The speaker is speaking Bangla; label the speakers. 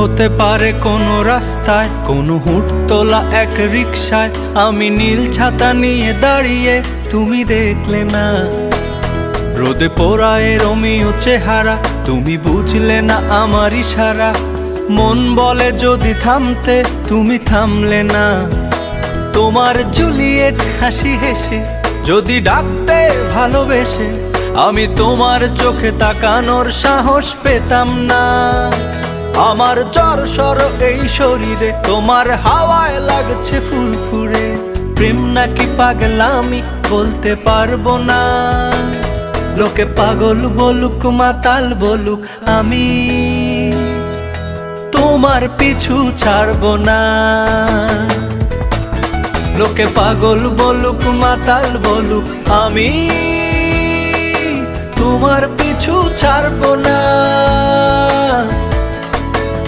Speaker 1: হতে পারে কোনো রাস্তায়, কোনো হুটতোলা এক রিকশায় আমি নীল ছাতা নিয়ে দাঁড়িয়ে, তুমি দেখলে না। রোদে পোড়ায় রোমিও চেহারা, তুমি বুঝলে না আমার ইশারা। মন বলে যদি থামতে, তুমি থামলে না। তোমার জুলিয়েট হাসি হেসে যদি ডাকতে ভালোবেসে, আমি তোমার চোখে তাকানোর সাহস পেতাম না। আমার জ্বর সর এই শরীরে, তোমার হাওয়ায় লাগছে ফুরফুরে। প্রেম নাকি পাগলামি বলতে পারবো না। লোকে পাগল বলুক মাতাল বলুক, আমি তোমার পিছু ছাড়বো না। লোকে পাগল বলুক মাতাল বলুক, আমি তোমার পিছু ছাড়বো না।